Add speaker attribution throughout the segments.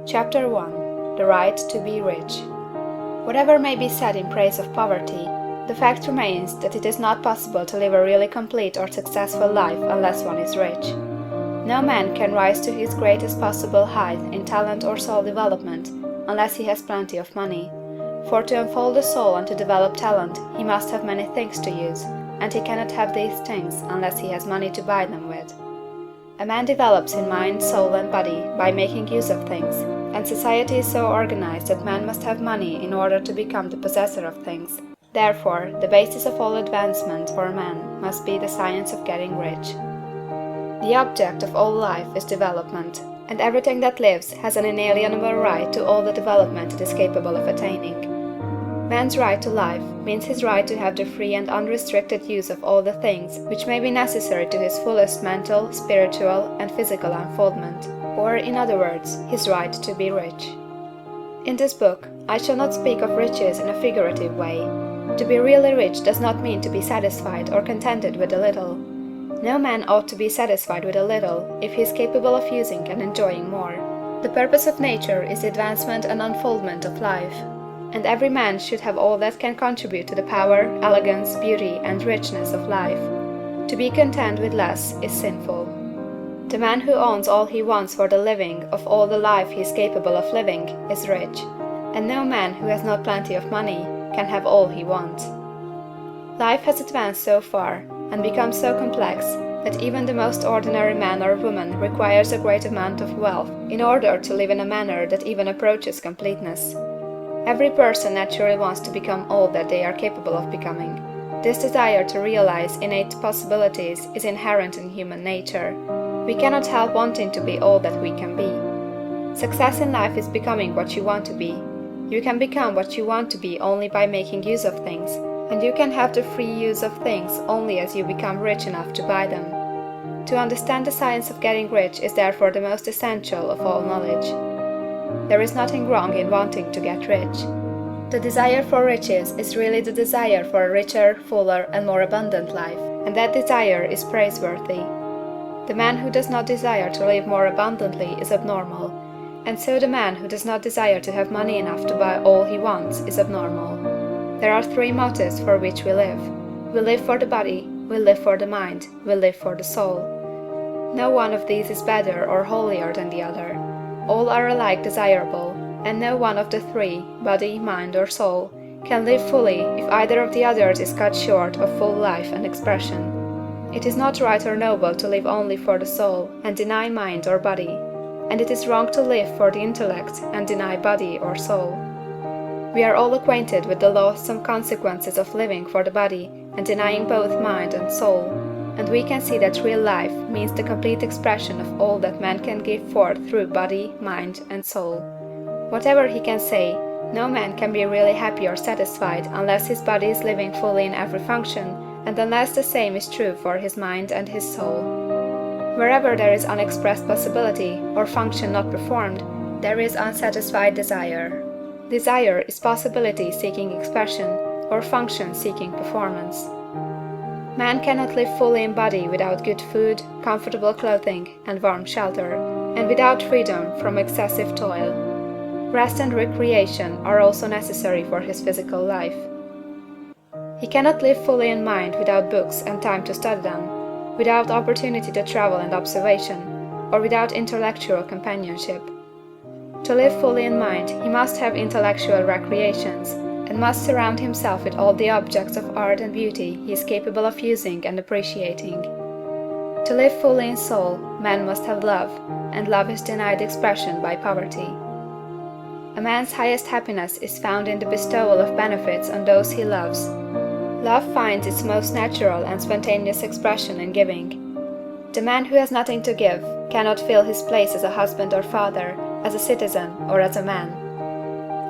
Speaker 1: Chapter 1. The Right to be Rich. Whatever may be said in praise of poverty, the fact remains that it is not possible to live a really complete or successful life unless one is rich. No man can rise to his greatest possible height in talent or soul development unless he has plenty of money. For to unfold the soul and to develop talent, he must have many things to use, and he cannot have these things unless he has money to buy them with. A man develops in mind, soul, and body by making use of things, and society is so organized that man must have money in order to become the possessor of things. Therefore, the basis of all advancement for man must be the science of getting rich. The object of all life is development, and everything that lives has an inalienable right to all the development it is capable of attaining. Man's right to life means his right to have the free and unrestricted use of all the things which may be necessary to his fullest mental, spiritual, and physical unfoldment, or, in other words, his right to be rich. In this book, I shall not speak of riches in a figurative way. To be really rich does not mean to be satisfied or contented with a little. No man ought to be satisfied with a little if he is capable of using and enjoying more. The purpose of nature is the advancement and unfoldment of life, and every man should have all that can contribute to the power, elegance, beauty, and richness of life. To be content with less is sinful. The man who owns all he wants for the living of all the life he is capable of living is rich, and no man who has not plenty of money can have all he wants. Life has advanced so far, and become so complex, that even the most ordinary man or woman requires a great amount of wealth in order to live in a manner that even approaches completeness. Every person naturally wants to become all that they are capable of becoming. This desire to realize innate possibilities is inherent in human nature. We cannot help wanting to be all that we can be. Success in life is becoming what you want to be. You can become what you want to be only by making use of things, and you can have the free use of things only as you become rich enough to buy them. To understand the science of getting rich is therefore the most essential of all knowledge. There is nothing wrong in wanting to get rich. The desire for riches is really the desire for a richer, fuller, and more abundant life, and that desire is praiseworthy. The man who does not desire to live more abundantly is abnormal, and so the man who does not desire to have money enough to buy all he wants is abnormal. There are three motives for which we live. We live for the body, we live for the mind, we live for the soul. No one of these is better or holier than the other. All are alike desirable, and no one of the three, body, mind, or soul, can live fully if either of the others is cut short of full life and expression. It is not right or noble to live only for the soul and deny mind or body, and it is wrong to live for the intellect and deny body or soul. We are all acquainted with the loathsome consequences of living for the body and denying both mind and soul, and we can see that real life means the complete expression of all that man can give forth through body, mind, and soul. Whatever he can say, no man can be really happy or satisfied unless his body is living fully in every function, and unless the same is true for his mind and his soul. Wherever there is unexpressed possibility, or function not performed, there is unsatisfied desire. Desire is possibility seeking expression, or function seeking performance. Man cannot live fully in body without good food, comfortable clothing, and warm shelter, and without freedom from excessive toil. Rest and recreation are also necessary for his physical life. He cannot live fully in mind without books and time to study them, without opportunity to travel and observation, or without intellectual companionship. To live fully in mind, he must have intellectual recreations, and must surround himself with all the objects of art and beauty he is capable of using and appreciating. To live fully in soul, man must have love, and love is denied expression by poverty. A man's highest happiness is found in the bestowal of benefits on those he loves. Love finds its most natural and spontaneous expression in giving. The man who has nothing to give cannot fill his place as a husband or father, as a citizen, or as a man.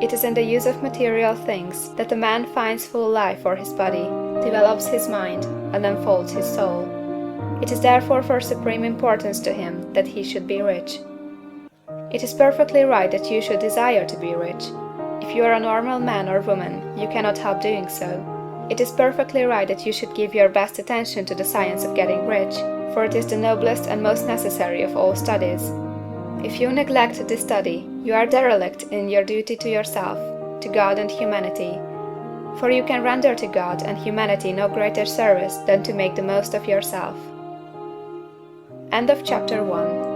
Speaker 1: It is in the use of material things that a man finds full life for his body, develops his mind, and unfolds his soul. It is therefore for supreme importance to him that he should be rich. It is perfectly right that you should desire to be rich. If you are a normal man or woman, you cannot help doing so. It is perfectly right that you should give your best attention to the science of getting rich, for it is the noblest and most necessary of all studies. If you neglect this study, You are derelict in your duty to yourself, to God and humanity, for you can render to God and humanity no greater service than to make the most of yourself. End of chapter 1.